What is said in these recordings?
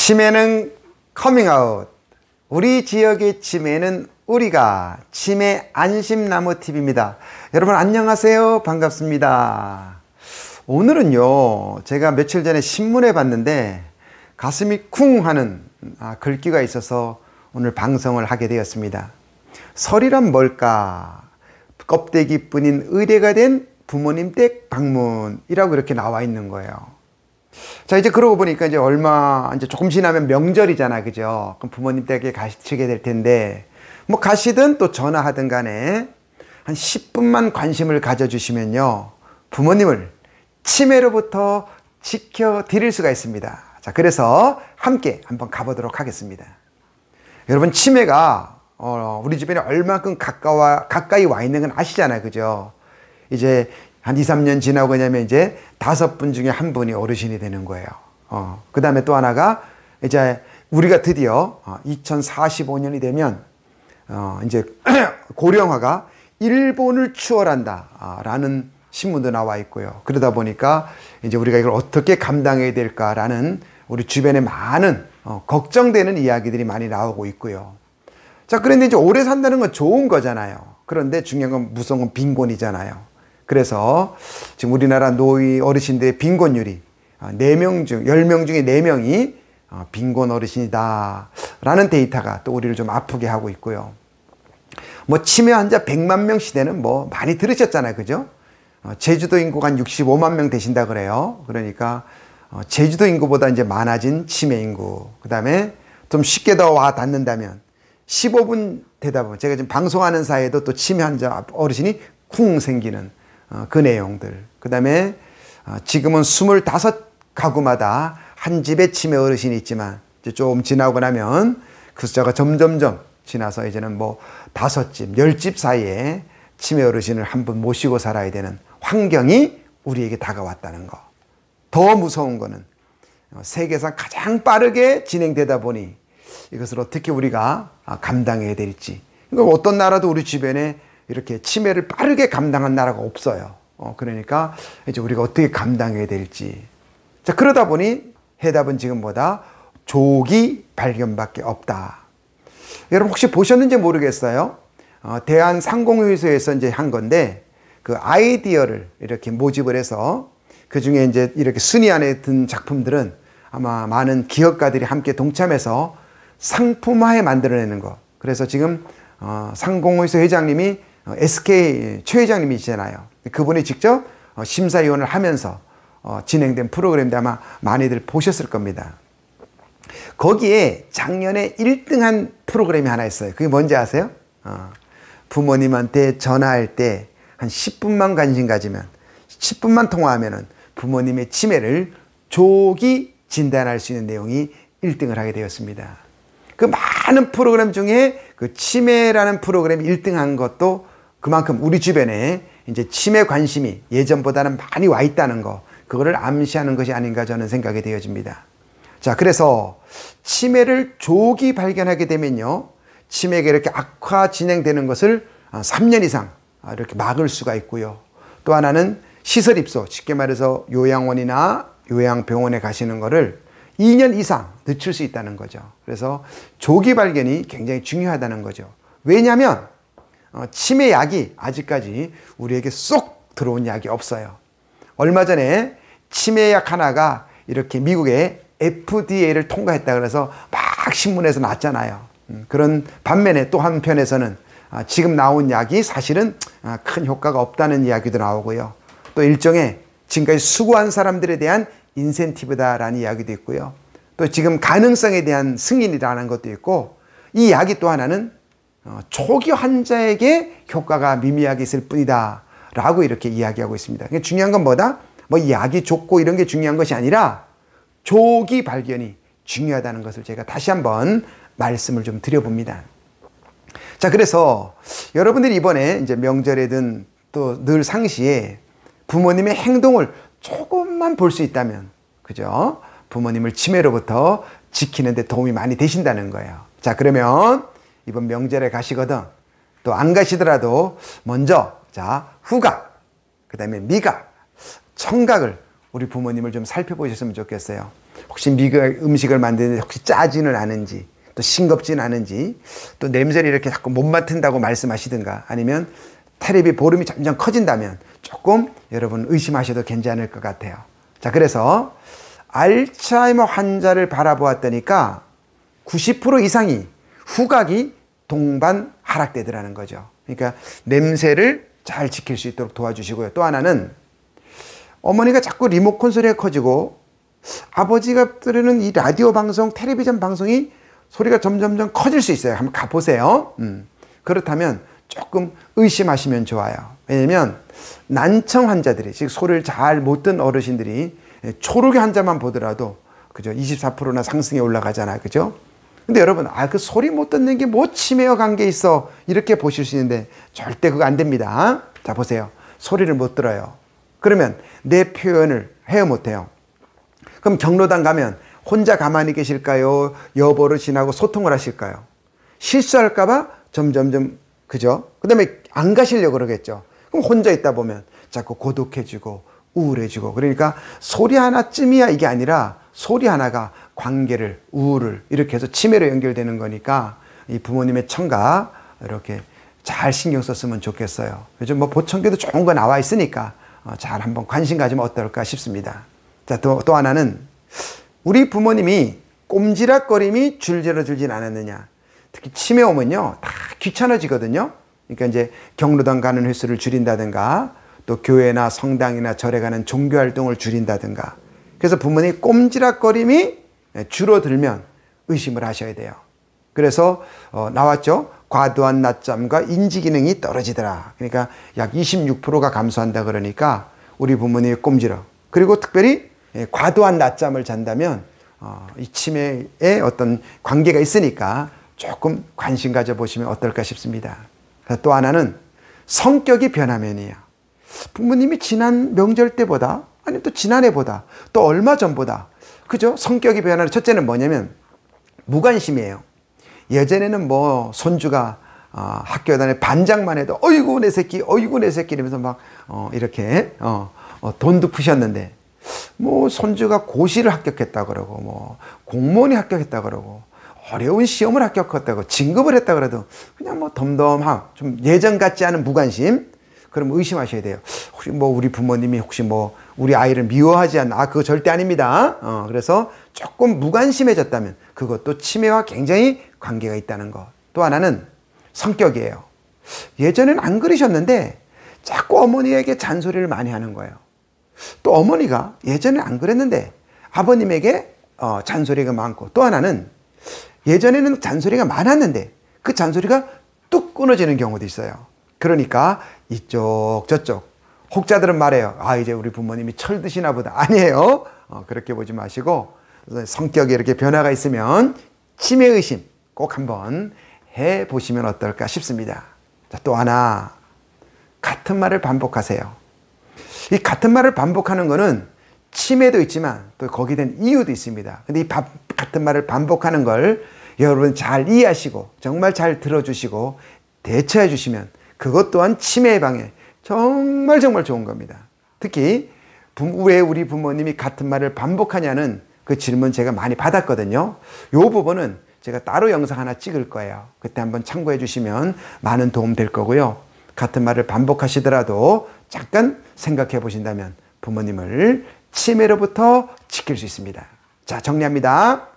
치매는 커밍아웃. 우리 지역의 치매는 우리가 치매 안심나무TV입니다. 여러분 안녕하세요. 반갑습니다. 오늘은요, 제가 며칠 전에 신문에 봤는데 가슴이 쿵 하는 글귀가 있어서 오늘 방송을 하게 되었습니다. 설이란 뭘까? 껍데기뿐인 의뢰가 된 부모님 댁 방문이라고 이렇게 나와 있는 거예요. 자, 이제 그러고 보니까 이제 조금 지나면 명절이잖아, 그죠? 그럼 부모님 댁에 가시게 될 텐데, 뭐 가시든 또 전화하든 간에 한 10분만 관심을 가져주시면요, 부모님을 치매로부터 지켜드릴 수가 있습니다. 자, 그래서 함께 한번 가보도록 하겠습니다. 여러분, 치매가 우리 주변에 얼마큼 가까이 와 있는 건 아시잖아요, 그죠? 이제 한 2, 3년 지나고 그냐면 이제 5분 중에 1분이 어르신이 되는 거예요. 그 다음에 또 하나가 이제 우리가 드디어 2045년이 되면 이제 고령화가 일본을 추월한다 라는 신문도 나와 있고요. 그러다 보니까 이제 우리가 이걸 어떻게 감당해야 될까라는 우리 주변에 많은 걱정되는 이야기들이 많이 나오고 있고요. 자, 그런데 이제 오래 산다는 건 좋은 거잖아요. 그런데 중요한 건 무서운 건 빈곤이잖아요. 그래서 지금 우리나라 노인 어르신들의 빈곤율이 10명 중에 4명이 빈곤 어르신이다 라는 데이터가 또 우리를 좀 아프게 하고 있고요. 뭐 치매 환자 100만 명 시대는 뭐 많이 들으셨잖아요, 그죠? 제주도 인구가 한 65만 명 되신다 그래요. 그러니까 제주도 인구보다 이제 많아진 치매 인구. 그 다음에 좀 쉽게 더 와 닿는다면 15분 되다 보면 제가 지금 방송하는 사이에도 또 치매 환자 어르신이 쿵 생기는 그 내용들. 그 다음에 지금은 25가구마다 한 집에 치매 어르신이 있지만 이제 좀 지나고 나면 그 숫자가 점점점 지나서 이제는 뭐 5집, 10집 사이에 치매 어르신을 한 분 모시고 살아야 되는 환경이 우리에게 다가왔다는 거. 더 무서운 거는 세계에서 가장 빠르게 진행되다 보니 이것을 어떻게 우리가 감당해야 될지. 그러니까 어떤 나라도 우리 주변에 이렇게 치매를 빠르게 감당한 나라가 없어요. 그러니까 이제 우리가 어떻게 감당해야 될지. 자, 그러다 보니 해답은 지금 뭐다? 조기 발견밖에 없다. 여러분 혹시 보셨는지 모르겠어요. 대한상공회의소에서 이제 한 건데 그 아이디어를 이렇게 모집을 해서 그 중에 이제 이렇게 순위 안에 든 작품들은 아마 많은 기업가들이 함께 동참해서 상품화해 만들어내는 거. 그래서 지금 상공회의소 회장님이 SK 최 회장님이시잖아요. 그분이 직접 심사위원을 하면서 진행된 프로그램인데 아마 많이들 보셨을 겁니다. 거기에 작년에 1등한 프로그램이 하나 있어요. 그게 뭔지 아세요? 부모님한테 전화할 때 한 10분만 관심 가지면 10분만 통화하면 부모님의 치매를 조기 진단할 수 있는 내용이 1등을 하게 되었습니다. 그 많은 프로그램 중에 그 치매라는 프로그램이 1등한 것도 그만큼 우리 주변에 이제 치매 관심이 예전보다는 많이 와 있다는 거, 그거를 암시하는 것이 아닌가 저는 생각이 되어집니다. 자, 그래서 치매를 조기 발견하게 되면요, 치매가 이렇게 악화 진행되는 것을 3년 이상 이렇게 막을 수가 있고요. 또 하나는 시설 입소, 쉽게 말해서 요양원이나 요양병원에 가시는 거를 2년 이상 늦출 수 있다는 거죠. 그래서 조기 발견이 굉장히 중요하다는 거죠. 왜냐하면 치매 약이 아직까지 우리에게 쏙 들어온 약이 없어요. 얼마 전에 치매 약 하나가 이렇게 미국의 FDA를 통과했다 그래서 막 신문에서 났잖아요. 그런 반면에 또 한편에서는 지금 나온 약이 사실은 큰 효과가 없다는 이야기도 나오고요. 또 일종의 지금까지 수고한 사람들에 대한 인센티브다라는 이야기도 있고요. 또 지금 가능성에 대한 승인이라는 것도 있고, 이 약이 또 하나는 초기 환자에게 효과가 미미하게 있을 뿐이다 라고 이렇게 이야기하고 있습니다. 그러니까 중요한 건 뭐다? 뭐 약이 좋고 이런 게 중요한 것이 아니라 조기 발견이 중요하다는 것을 제가 다시 한번 말씀을 좀 드려봅니다. 자, 그래서 여러분들이 이번에 이제 명절에든 또 늘 상시에 부모님의 행동을 조금만 볼 수 있다면, 그죠? 부모님을 치매로부터 지키는 데 도움이 많이 되신다는 거예요. 자, 그러면 이번 명절에 가시거든 또 안 가시더라도 먼저 자, 후각, 그 다음에 미각, 청각을 우리 부모님을 좀 살펴보셨으면 좋겠어요. 혹시 음식을 만드는데 혹시 짜지는 않은지, 또 싱겁지는 않은지, 또 냄새를 이렇게 자꾸 못 맡는다고 말씀하시든가, 아니면 텔레비 볼륨이 점점 커진다면 조금 여러분 의심하셔도 괜찮을 것 같아요. 자, 그래서 알츠하이머 환자를 바라보았더니까 90% 이상이 후각이 동반 하락되더라는 거죠. 그러니까 냄새를 잘 지킬 수 있도록 도와주시고요. 또 하나는 어머니가 자꾸 리모컨 소리가 커지고 아버지가 들으는 이 라디오 방송, 텔레비전 방송이 소리가 점점점 커질 수 있어요. 한번 가보세요. 그렇다면 조금 의심하시면 좋아요. 왜냐면 난청 환자들이, 즉 소리를 잘 못 듣는 어르신들이 초록의 환자만 보더라도 그죠? 24%나 상승에 올라가잖아요. 그죠? 근데 여러분, 그 소리 못 듣는 게 뭐 치매와 관계 있어? 이렇게 보실 수 있는데 절대 그거 안 됩니다. 자, 보세요. 소리를 못 들어요. 그러면 내 표현을 해요, 못 해요? 그럼 경로당 가면 혼자 가만히 계실까요? 여버릇이나고 소통을 하실까요? 실수할까봐 점점점, 그죠? 그 다음에 안 가시려고 그러겠죠. 그럼 혼자 있다 보면 자꾸 고독해지고 우울해지고, 그러니까 소리 하나쯤이야 이게 아니라 소리 하나가 관계를, 우울을 이렇게 해서 치매로 연결되는 거니까 이 부모님의 청각 이렇게 잘 신경 썼으면 좋겠어요. 요즘 뭐 보청기도 좋은 거 나와 있으니까 잘 한번 관심 가지면 어떨까 싶습니다. 자, 또 하나는 우리 부모님이 꼼지락거림이 줄지어들진 않았느냐. 특히 치매 오면요, 다 귀찮아지거든요. 그러니까 이제 경로당 가는 횟수를 줄인다든가, 또 교회나 성당이나 절에 가는 종교 활동을 줄인다든가. 그래서 부모님이 꼼지락거림이 줄어들면 의심을 하셔야 돼요. 그래서 나왔죠. 과도한 낮잠과 인지 기능이 떨어지더라. 그러니까 약 26%가 감소한다 그러니까 우리 부모님이 꼼지락. 그리고 특별히 과도한 낮잠을 잔다면 이 치매에 어떤 관계가 있으니까 조금 관심 가져보시면 어떨까 싶습니다. 또 하나는 성격이 변화면이에요. 부모님이 지난 명절 때보다, 아니면 또 지난해보다, 또 얼마 전보다, 그죠? 성격이 변하는 첫째는 뭐냐면 무관심이에요. 예전에는 뭐 손주가 학교 다닐 반장만 해도 어이구 내 새끼, 어이구 내 새끼 이러면서 막 이렇게 돈도 푸셨는데, 뭐 손주가 고시를 합격했다 그러고, 뭐 공무원이 합격했다 그러고, 어려운 시험을 합격했다고 진급을 했다 그래도 그냥 뭐 덤덤함, 좀 예전 같지 않은 무관심. 그럼 의심하셔야 돼요. 혹시 뭐 우리 부모님이 혹시 뭐 우리 아이를 미워하지 않나? 그거 절대 아닙니다. 그래서 조금 무관심해졌다면 그것도 치매와 굉장히 관계가 있다는 것. 또 하나는 성격이에요. 예전엔 안 그러셨는데 자꾸 어머니에게 잔소리를 많이 하는 거예요. 또 어머니가 예전엔 안 그랬는데 아버님에게 잔소리가 많고, 또 하나는 예전에는 잔소리가 많았는데 그 잔소리가 뚝 끊어지는 경우도 있어요. 그러니까 이쪽 저쪽 혹자들은 말해요. 이제 우리 부모님이 철 드시나 보다. 아니에요. 그렇게 보지 마시고 성격에 이렇게 변화가 있으면 치매 의심 꼭 한번 해보시면 어떨까 싶습니다. 자, 또 하나, 같은 말을 반복하세요. 이 같은 말을 반복하는 거는 치매도 있지만 또 거기에 대한 이유도 있습니다. 근데 이 같은 말을 반복하는 걸 여러분 잘 이해하시고 정말 잘 들어주시고 대처해 주시면 그것 또한 치매 예방에 정말 좋은 겁니다. 특히 왜 우리 부모님이 같은 말을 반복하냐는 그 질문 제가 많이 받았거든요. 이 부분은 제가 따로 영상 하나 찍을 거예요. 그때 한번 참고해 주시면 많은 도움 될 거고요. 같은 말을 반복하시더라도 잠깐 생각해 보신다면 부모님을 치매로부터 지킬 수 있습니다. 자, 정리합니다.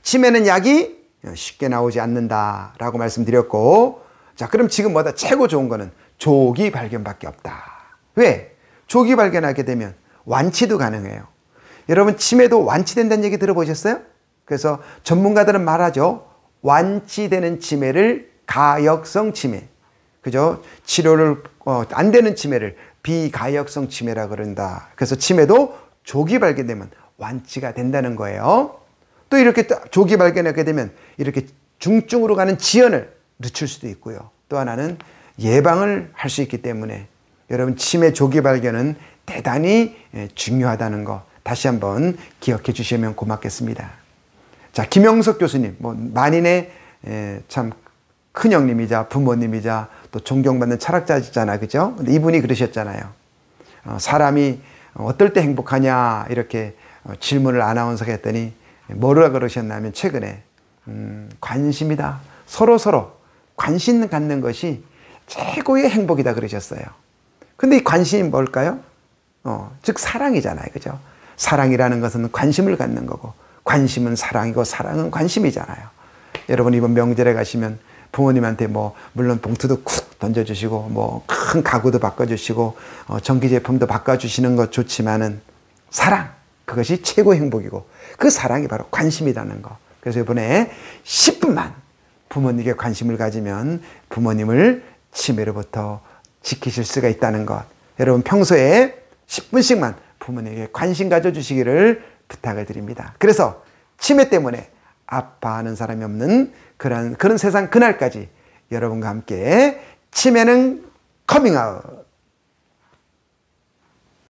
치매는 약이 쉽게 나오지 않는다라고 말씀드렸고, 자, 그럼 지금 뭐다? 최고 좋은 거는 조기 발견밖에 없다. 왜? 조기 발견하게 되면 완치도 가능해요. 여러분, 치매도 완치된다는 얘기 들어보셨어요? 그래서 전문가들은 말하죠. 완치되는 치매를 가역성 치매. 그죠? 치료를 안 되는 치매를 비가역성 치매라 그런다. 그래서 치매도 조기 발견되면 완치가 된다는 거예요. 또 이렇게 조기 발견하게 되면 이렇게 중증으로 가는 지연을 늦출 수도 있고요. 또 하나는 예방을 할 수 있기 때문에 여러분 치매 조기 발견은 대단히 중요하다는 거 다시 한번 기억해 주시면 고맙겠습니다. 자, 김영석 교수님, 뭐 만인의 참 큰형님이자 부모님이자 또 존경받는 철학자잖아요. 그죠? 근데 이분이 그러셨잖아요. 사람이 어떨 때 행복하냐 이렇게 질문을 아나운서가 했더니 뭐라 그러셨냐면 최근에 관심이다. 서로 관심 갖는 것이 최고의 행복이다 그러셨어요. 근데 이 관심이 뭘까요? 즉 사랑이잖아요. 그죠? 사랑이라는 것은 관심을 갖는 거고, 관심은 사랑이고 사랑은 관심이잖아요. 여러분 이번 명절에 가시면 부모님한테 물론 봉투도 쿡 던져주시고 큰 가구도 바꿔주시고 전기제품도 바꿔주시는 것 좋지만은 사랑, 그것이 최고의 행복이고 그 사랑이 바로 관심이라는 거. 그래서 이번에 10분만 부모님께 관심을 가지면 부모님을 치매로부터 지키실 수가 있다는 것. 여러분 평소에 10분씩만 부모님에게 관심 가져주시기를 부탁을 드립니다. 그래서 치매 때문에 아파하는 사람이 없는 그런 세상 그날까지 여러분과 함께 치매는 커밍아웃